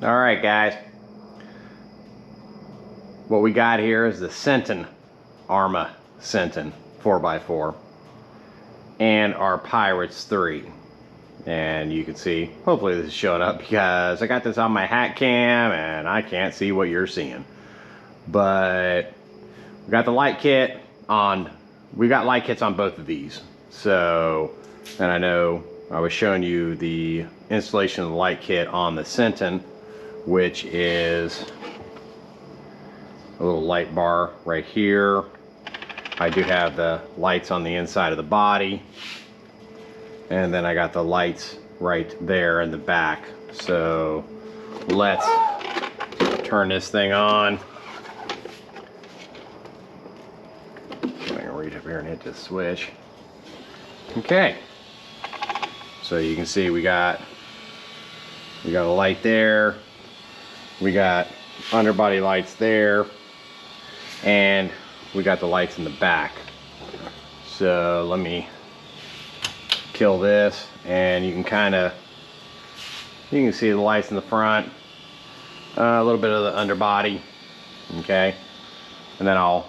All right, guys. What we got here is the Senton, Arrma Senton 4x4, and our Pirates 3. And you can see, hopefully this is showing up because I got this on my hat cam and I can't see what you're seeing. But we got the light kit on, we got light kits on both of these. So, and I know I was showing you the installation of the light kit on the Senton, which is a little light bar right here. I do have the lights on the inside of the body, and then I got the lights right there in the back. So let's turn this thing on. I'm gonna reach up here and hit this switch. Okay, so you can see we got a light there, we got underbody lights there, and we got the lights in the back. So let me kill this, and you can see the lights in the front, a little bit of the underbody. Okay, and then I'll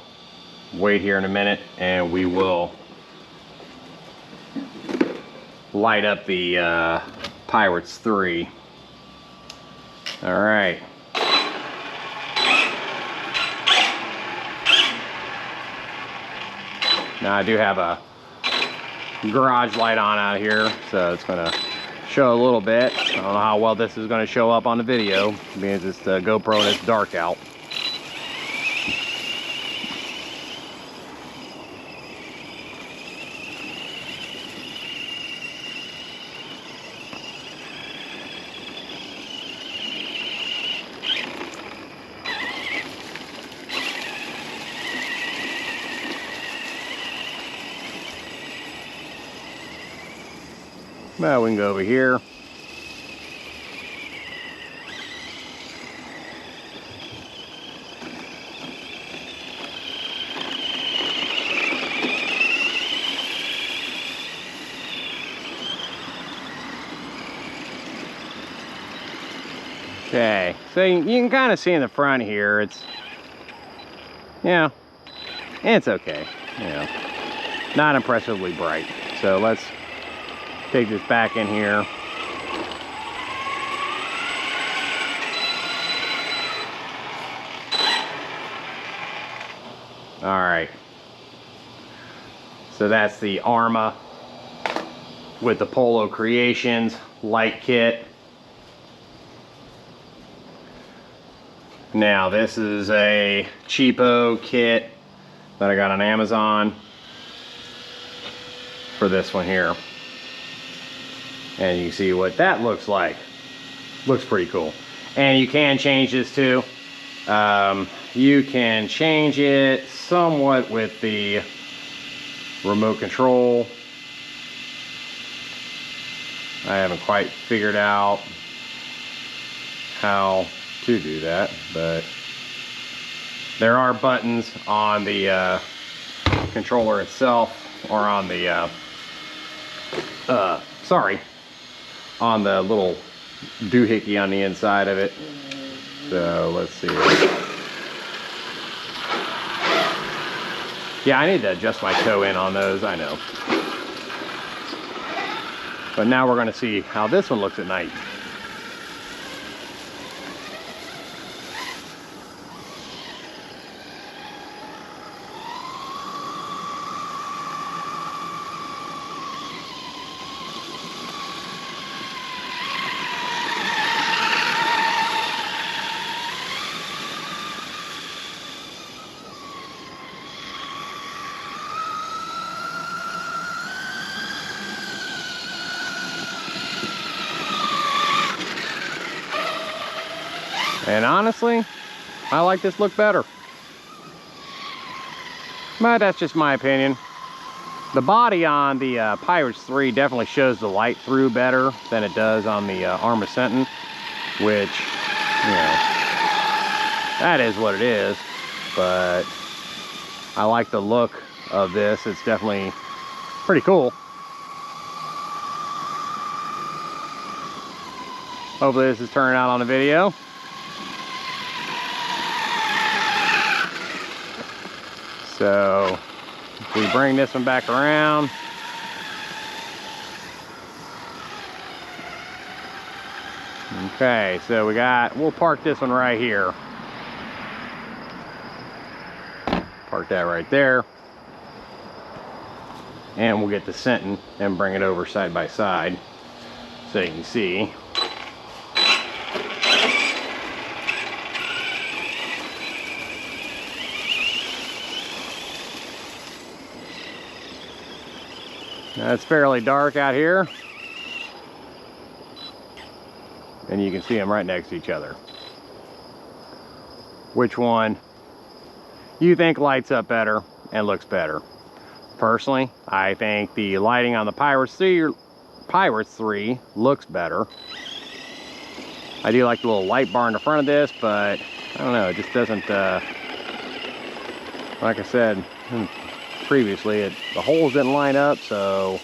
wait here in a minute and we will light up the Pirates 3. All right. Now I do have a garage light on out here, so it's gonna show a little bit. I don't know how well this is gonna show up on the video because it's the GoPro and it's dark out. Well, we can go over here. Okay, so you can kind of see in the front here, it's, yeah, it's okay, you know, not impressively bright. So let's take this back in here. All right, so that's the Arrma with the Polo Creations light kit. Now this is a cheapo kit that I got on Amazon for this one here. And you can see what that looks like. Looks pretty cool. And you can change this too. You can change it somewhat with the remote control. I haven't quite figured out how to do that, but there are buttons on the controller itself, or on the on the little doohickey on the inside of it. So let's see. Yeah, I need to adjust my toe in on those, I know. But now we're gonna see how this one looks at night. And honestly, I like this look better. But that's just my opinion. The body on the Pirates 3 definitely shows the light through better than it does on the Arrma Senton, which, you know, that is what it is. But I like the look of this. It's definitely pretty cool. Hopefully this is turning out on the video. So if we bring this one back around, okay, so we'll park this one right here. Park that right there. And we'll get the Senton and bring it over side by side so you can see. Now, it's fairly dark out here. And you can see them right next to each other. Which one you think lights up better and looks better? Personally, I think the lighting on the Pirates 3 looks better. I do like the little light bar in the front of this, but I don't know, it just doesn't, like I said previously, the holes didn't line up, so,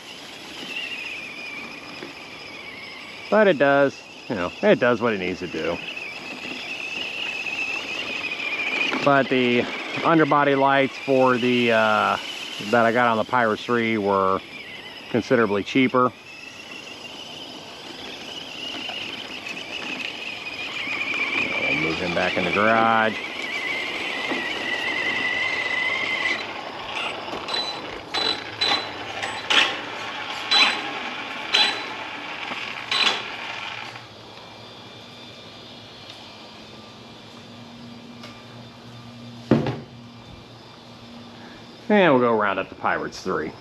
but it does, you know, it does what it needs to do. But the underbody lights for the that I got on the Pirates 3 were considerably cheaper. We'll move him back in the garage. And we'll go round up the Pirates 3.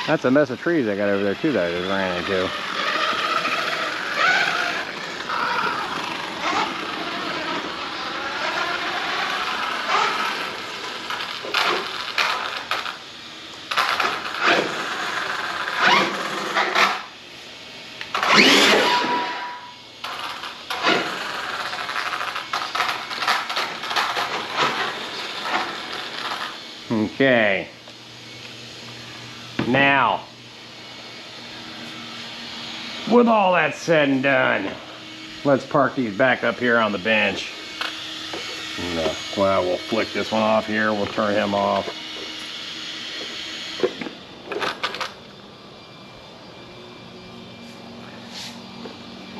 That's a mess of trees I got over there too that I just ran into. Okay. Now, with all that said and done, let's park these back up here on the bench. And, well, we'll flick this one off here. We'll turn him off.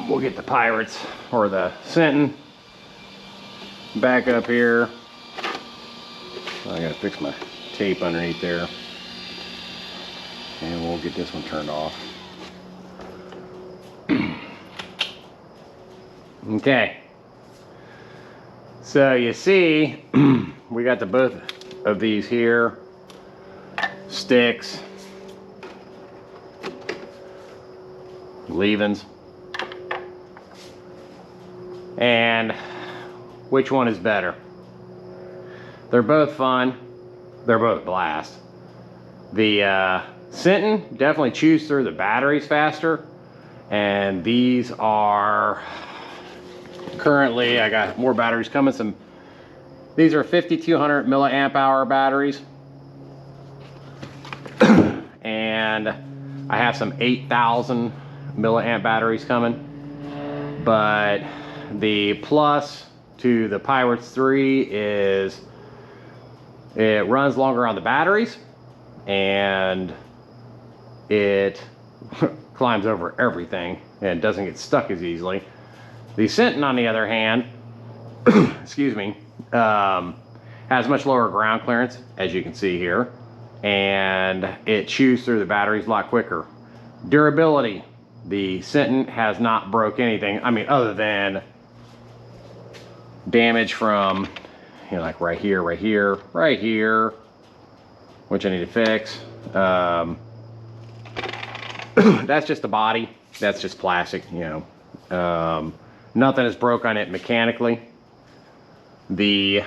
We'll get the Pirates, or the Senton, back up here. I gotta fix my tape underneath there. And we'll get this one turned off. Okay. So you see, we got the both of these here. Sticks. Leavings. And which one is better? They're both fun. They're both blast. The Senton definitely chews through the batteries faster, and these are currently, I got more batteries coming. These are 5200 milliamp hour batteries, and I have some 8000 milliamp batteries coming. But the plus to the Pirates 3 is it runs longer on the batteries, and it climbs over everything and doesn't get stuck as easily. The Senton, on the other hand, excuse me, has much lower ground clearance, as you can see here, and it chews through the batteries a lot quicker. Durability, the Senton has not broke anything, I mean, other than damage from, you know, like right here, which I need to fix. That's just the body. That's just plastic, you know. Nothing is broke on it mechanically. The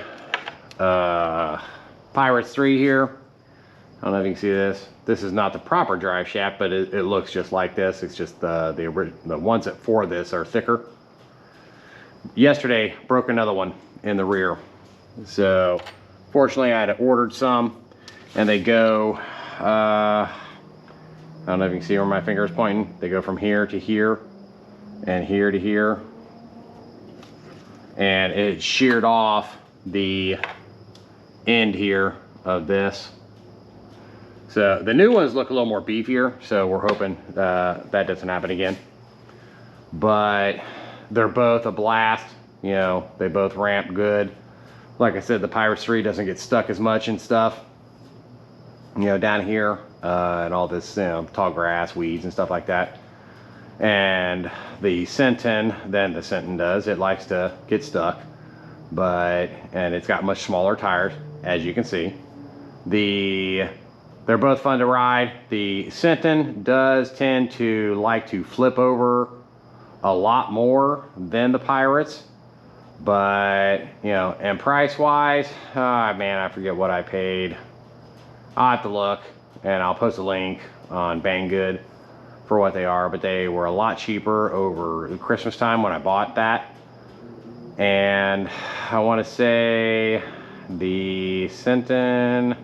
Pirates 3 here, I don't know if you can see this. This is not the proper drive shaft, but it looks just like this. It's just the ones that for this are thicker. Yesterday, broke another one in the rear. So, fortunately, I had ordered some, and they go, I don't know if you can see where my finger is pointing. They go from here to here, and here to here. And it sheared off the end here of this. So the new ones look a little more beefier, so we're hoping that doesn't happen again. But they're both a blast, you know, they both ramp good. Like I said, the Pirates 3 doesn't get stuck as much and stuff, you know, down here, and all this, you know, tall grass, weeds and stuff like that. And the Senton, then the Senton does, it likes to get stuck, and it's got much smaller tires, as you can see. They're both fun to ride. The Senton does tend to like to flip over a lot more than the Pirates, but, you know, and price-wise, man, I forget what I paid. I'll have to look, and I'll post a link on Banggood for what they are, but they were a lot cheaper over Christmas time when I bought that. And I want to say the Senton,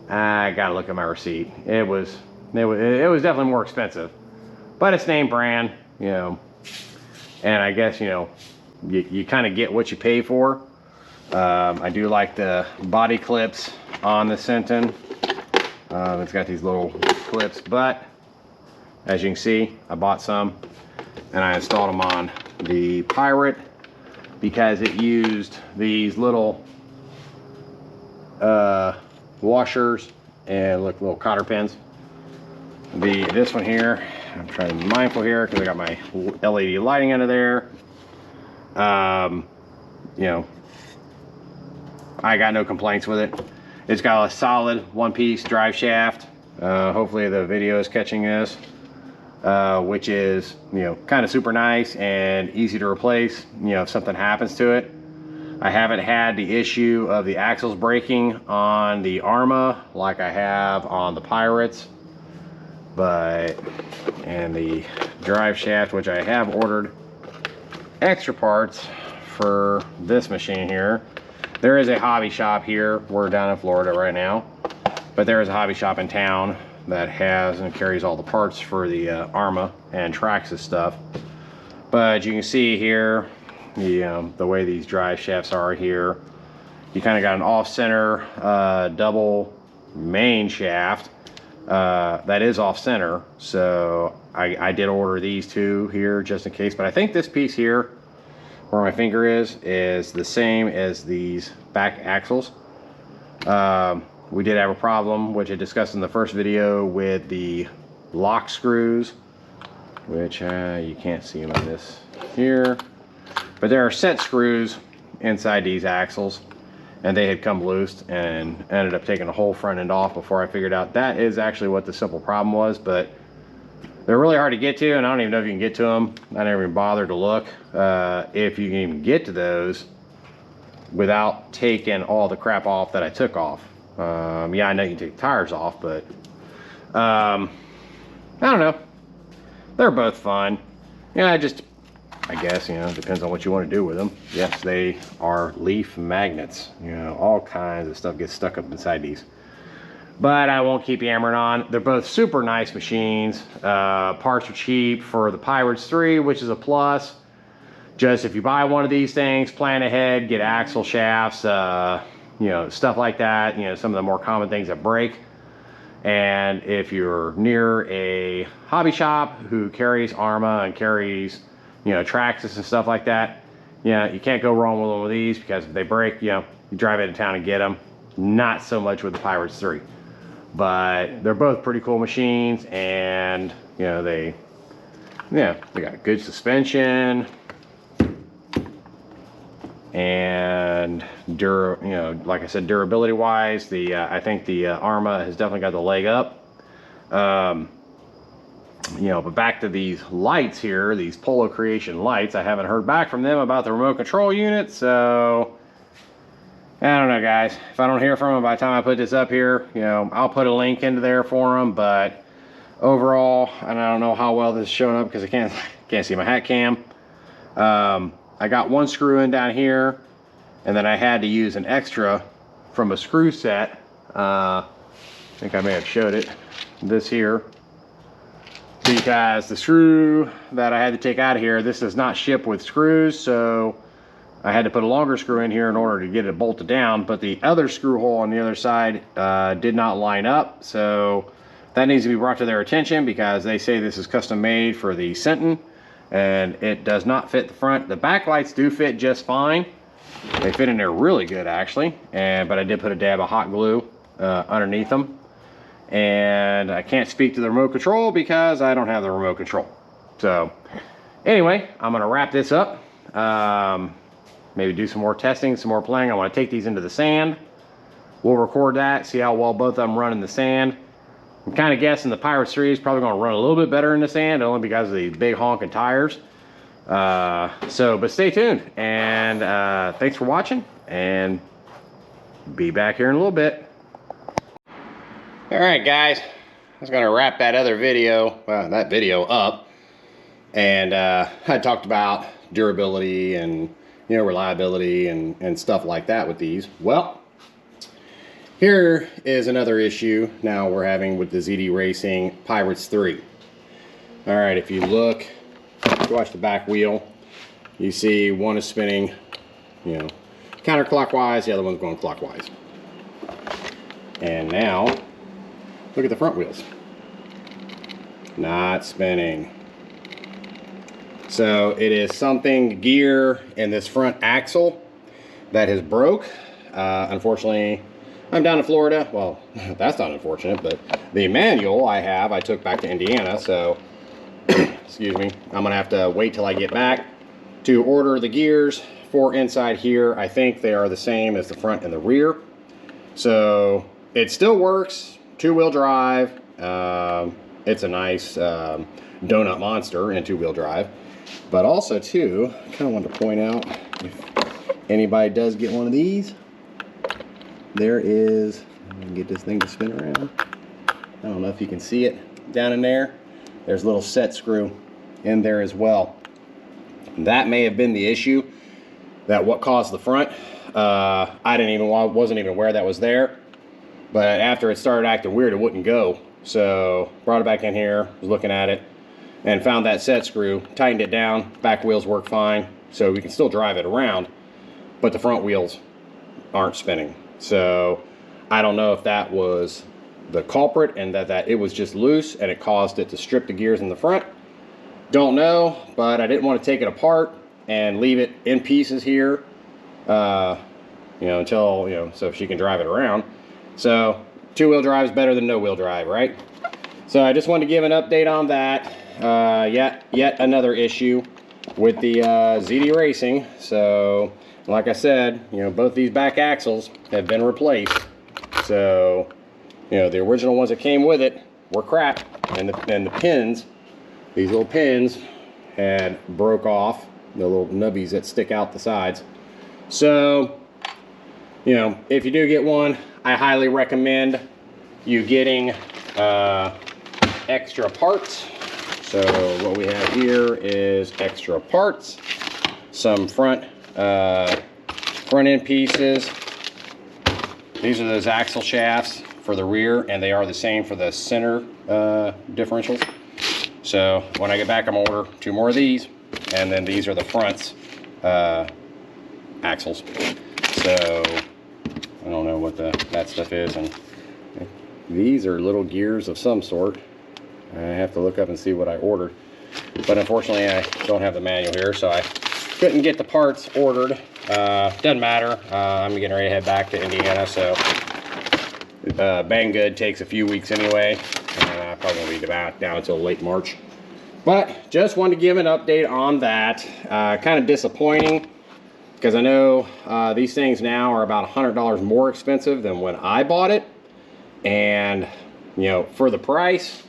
I gotta look at my receipt. It was definitely more expensive, but it's name brand, you know, and I guess, you know, you kind of get what you pay for. I do like the body clips on the Senton. It's got these little clips, but as you can see, I bought some and I installed them on the Pirate because it used these little washers and look, little cotter pins. This one here, I'm trying to be mindful here because I got my LED lighting under there. You know, I got no complaints with it. It's got a solid one-piece drive shaft. Hopefully the video is catching this, which is, you know, kind of super nice and easy to replace, you know, if something happens to it. I haven't had the issue of the axles breaking on the Arrma like I have on the Pirates, and the drive shaft, which I have ordered extra parts for this machine here. There is a hobby shop here. We're down in Florida right now, but there is a hobby shop in town that has and carries all the parts for the Arrma and Traxxas stuff. But you can see here, the way these drive shafts are here, you kind of got an off-center double main shaft that is off-center. So I did order these two here just in case, but I think this piece here where my finger is the same as these back axles. We did have a problem, which I discussed in the first video, with the lock screws, which you can't see them on this here. But there are set screws inside these axles, and they had come loose and ended up taking the whole front end off before I figured out that is actually what the simple problem was. But they're really hard to get to, and I don't even know if you can get to them. I never even bothered to look if you can even get to those without taking all the crap off that I took off. Yeah, I know you can take tires off, but I don't know. They're both fun. Yeah, I guess, you know, it depends on what you want to do with them. Yes, they are leaf magnets. You know, all kinds of stuff gets stuck up inside these. But I won't keep yammering on. They're both super nice machines. Parts are cheap for the Pirates 3, which is a plus. Just if you buy one of these things, plan ahead, get axle shafts, you know, stuff like that. You know, some of the more common things that break. And if you're near a hobby shop who carries Arrma and carries, you know, Traxxas and stuff like that, yeah, you can't go wrong with one of these, because if they break, you know, you drive into town and get them. Not so much with the Pirates 3. But they're both pretty cool machines, and, you know, they got good suspension, and you know, like I said, durability wise, I think the Arrma has definitely got the leg up. You know, but back to these lights here, these Polo Creation lights. I haven't heard back from them about the remote control unit, so I don't know, guys. If I don't hear from them by the time I put this up here, you know, I'll put a link into there for them. But overall, and I don't know how well this is showing up because I can't see my hat cam. I got one screw in down here, and then I had to use an extra from a screw set. I think I may have showed it. This here. Because the screw that I had to take out of here, this does not ship with screws, so I had to put a longer screw in here in order to get it bolted down, but the other screw hole on the other side did not line up, so that needs to be brought to their attention because they say this is custom made for the Senton and it does not fit the front. The back lights do fit just fine. They fit in there really good actually, but I did put a dab of hot glue underneath them. And I can't speak to the remote control because I don't have the remote control. So anyway, I'm gonna wrap this up. Maybe do some more testing, some more playing. I want to take these into the sand. We'll record that, see how well both of them run in the sand. I'm kind of guessing the Pirates 3 is probably going to run a little bit better in the sand, only because of these big honking tires. But stay tuned, and thanks for watching, and be back here in a little bit. All right, guys, I was going to wrap that other video, that video up, and I talked about durability and reliability and stuff like that with these. Well, here is another issue now we're having with the ZD Racing Pirates 3. All right, if you look, if you watch the back wheel, you see one is spinning, counterclockwise, the other one's going clockwise. And now, look at the front wheels. Not spinning. So it is something gear in this front axle that has broke. Unfortunately, I'm down in Florida. Well, that's not unfortunate, but the manual I took back to Indiana. So, excuse me, I'm gonna have to wait till I get back to order the gears for inside here. I think they are the same as the front and the rear. So it still works, 2-wheel drive. It's a nice donut monster in 2-wheel drive. But also too, I kind of wanted to point out, if anybody does get one of these, there is, let me get this thing to spin around. I don't know if you can see it down in there. There's a little set screw in there as well. That may have been the issue, that what caused the front. I wasn't even aware that was there. But after it started acting weird, it wouldn't go. So brought it back in here, was looking at it, and found that set screw, tightened it down, back wheels work fine, so we can still drive it around, but the front wheels aren't spinning. So I don't know if that was the culprit and that it was just loose and it caused it to strip the gears in the front. Don't know, but I didn't want to take it apart and leave it in pieces here, until, so she can drive it around. So 2-wheel drive is better than no-wheel drive, right? So I just wanted to give an update on that. Yet another issue with the ZD Racing. So like I said, both these back axles have been replaced. So the original ones that came with it were crap, and the pins, these little pins, had broke off, the little nubbies that stick out the sides. So if you do get one, I highly recommend you getting extra parts. So what we have here is extra parts, some front end pieces. These are those axle shafts for the rear, and they are the same for the center differentials. So when I get back, I'm gonna order 2 more of these, and then these are the fronts axles. So I don't know what that stuff is, and these are little gears of some sort. I have to look up and see what I ordered, but unfortunately I don't have the manual here, so I couldn't get the parts ordered. Doesn't matter. I'm getting ready to head back to Indiana, so Banggood takes a few weeks anyway, and I probably won't be down until late March. But just wanted to give an update on that. Kind of disappointing, because I know these things now are about $100 more expensive than when I bought it, and for the price,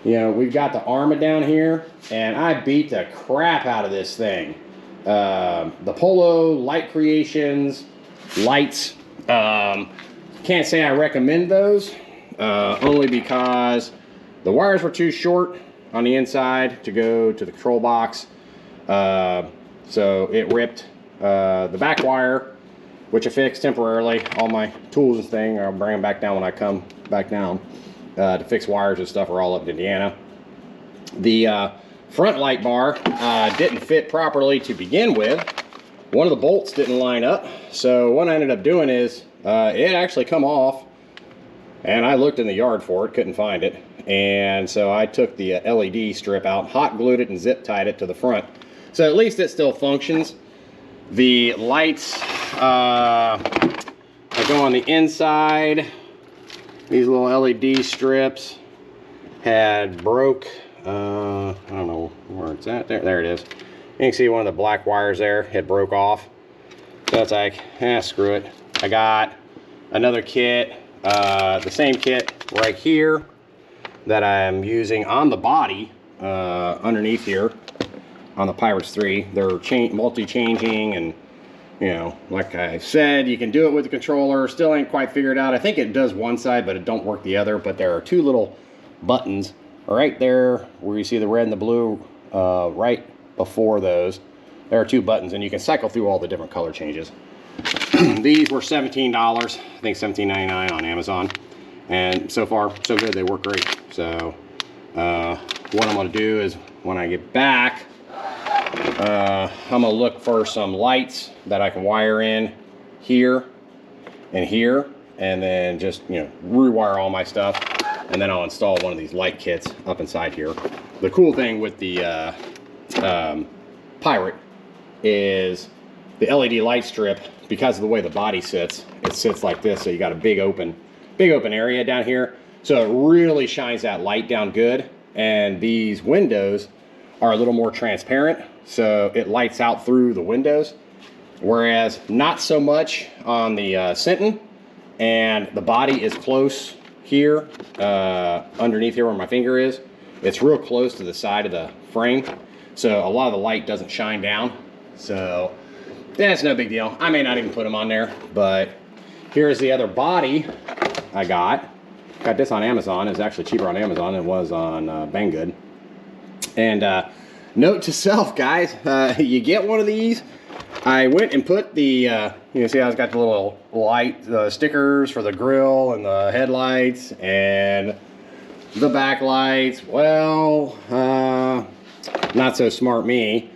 You know, we've got the Arrma down here, and I beat the crap out of this thing. The Polo Creations lights. Can't say I recommend those, only because the wires were too short on the inside to go to the control box. So it ripped the back wire, which I fixed temporarily. All my tools and thing, I'll bring them back down when I come back down to fix wires and stuff, are all up in Indiana. The front light bar didn't fit properly to begin with. One of the bolts didn't line up, so what I ended up doing is it actually come off, and I looked in the yard for it, couldn't find it, and so I took the LED strip out, hot glued it, and zip tied it to the front. So at least it still functions. The lights that go on the inside, these little LED strips had broke. I don't know where it's at. There it is. You can see one of the black wires there, it broke off. So it's like, screw it. I got another kit, the same kit right here that I'm using on the body underneath here on the Pirates 3. They're multi-changing, and you know, like I said, you can do it with the controller. Still ain't quite figured out. I think it does one side, but it don't work the other. But there are two little buttons right there where you see the red and the blue, right before those. There are two buttons, and you can cycle through all the different color changes. These were $17, I think $17.99 on Amazon, and so far so good. They work great. So what I'm going to do is when I get back, I'm going to look for some lights that I can wire in here and here, and then just, you know, rewire all my stuff, and then I'll install one of these light kits up inside here. The cool thing with the Pirate is the LED light strip, because of the way the body sits, it sits like this, so you got a big open area down here, so it really shines that light down good. And these windows are a little more transparent, so it lights out through the windows, whereas not so much on the Senton. And the body is close here, underneath here where my finger is. It's real close to the side of the frame, so a lot of the light doesn't shine down. So that's no big deal. I may not even put them on there, but here's the other body I got. Got this on Amazon. It's actually cheaper on Amazon than it was on Banggood. And note to self, guys, you get one of these. I went and put the, you see how it's got the little light, the stickers for the grill and the headlights and the backlights. Well, not so smart me,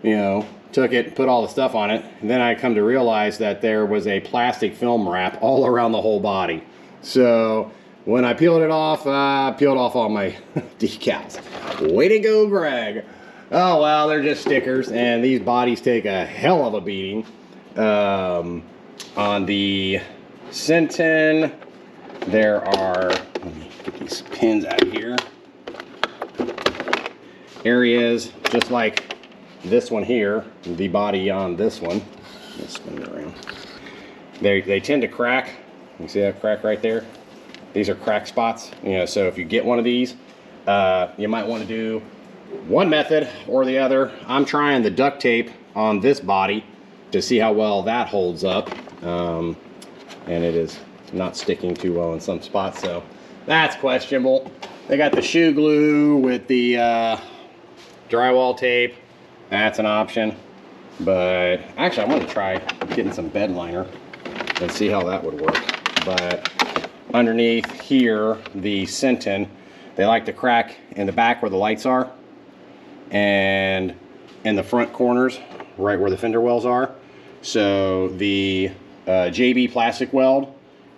you know, took it, put all the stuff on it, and then I come to realize that there was a plastic film wrap all around the whole body. So when I peeled it off, I peeled off all my decals. Way to go, Greg. Oh, well, they're just stickers, and these bodies take a hell of a beating. On the Senton, there are, let me get these pins out of here, areas just like this one here, the body on this one. Let's spin it around. They tend to crack. You see that crack right there? These are crack spots, you know, so if you get one of these, you might want to do one method or the other. I'm trying the duct tape on this body to see how well that holds up, and it is not sticking too well in some spots, so that's questionable. They got the shoe glue with the drywall tape. That's an option, but actually I want to try getting some bed liner and see how that would work. But underneath here, the Senton, they like to crack in the back where the lights are, and in the front corners, right where the fender wells are. So the JB plastic weld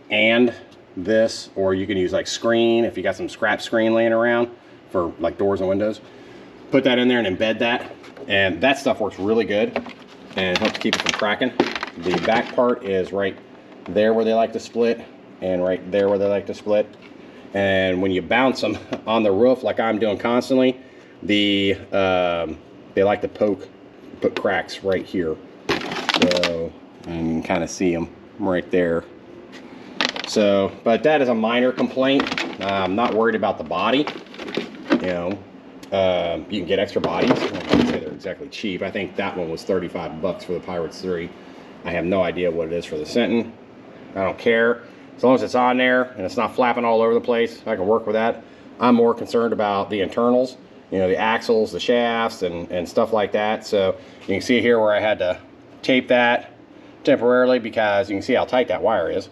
and this, or you can use like screen if you got some scrap screen laying around for like doors and windows. Put that in there and embed that, and that stuff works really good and helps keep it from cracking. The back part is right there where they like to split, and right there where they like to split. And when you bounce them on the roof like I'm doing constantly, they like to put cracks right here. So, and you can kind of see them right there. So, but that is a minor complaint. I'm not worried about the body. You know, you can get extra bodies. I wouldn't say they're exactly cheap. I think that one was 35 bucks for the Pirates 3. I have no idea what it is for the Senton. I don't care. As long as it's on there and it's not flapping all over the place, I can work with that. I'm more concerned about the internals, you know, the axles, the shafts, and stuff like that. So you can see here where I had to tape that temporarily because you can see how tight that wire is.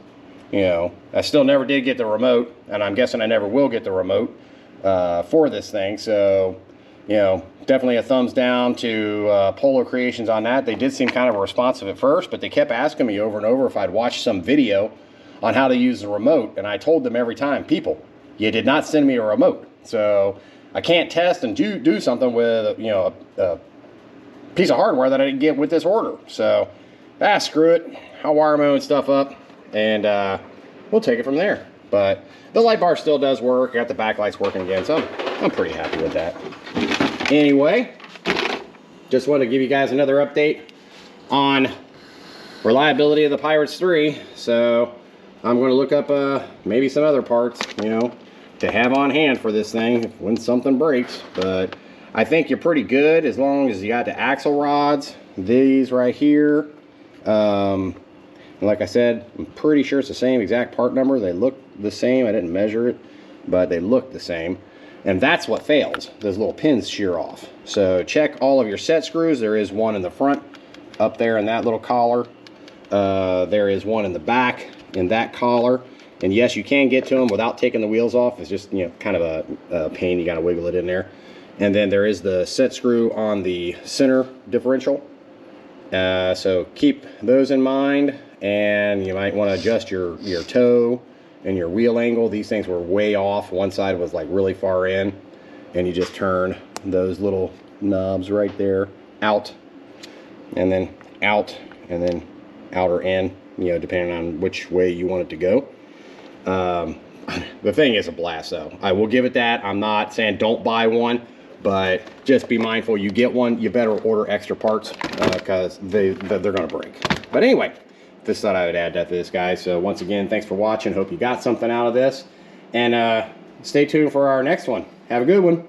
You know, I still never did get the remote, and I'm guessing I never will get the remote for this thing. So, you know, definitely a thumbs down to Polo Creations on that. They did seem kind of responsive at first, but they kept asking me over and over if I'd watched some video on how to use the remote, and I told them every time, people, you did not send me a remote. So I can't test and do something with, you know, a piece of hardware that I didn't get with this order. So, screw it. I'll wire my own stuff up, and we'll take it from there. But the light bar still does work. I got the backlights working again, so I'm pretty happy with that. Anyway, just wanted to give you guys another update on reliability of the Pirates 3. So I'm going to look up maybe some other parts, you know, to have on hand for this thing when something breaks. But I think you're pretty good as long as you got the axle rods, these right here. Like I said, I'm pretty sure it's the same exact part number. They look the same. I didn't measure it, but they look the same. And that's what fails. Those little pins shear off. So check all of your set screws. There is one in the front up there in that little collar. There is one in the back in that collar. And yes, you can get to them without taking the wheels off. It's just, you know, kind of a pain. You got to wiggle it in there. And then there is the set screw on the center differential. So keep those in mind. And you might want to adjust your toe and your wheel angle. These things were way off. One side was like really far in, and you just turn those little knobs right there out, and then out, and then out or in, you know, depending on which way you want it to go. The thing is a blast, though. I will give it that. I'm not saying don't buy one, but just be mindful. You get one, you better order extra parts because they're going to break. But anyway, just thought I would add that to this, guys. So once again, thanks for watching. Hope you got something out of this. And stay tuned for our next one. Have a good one.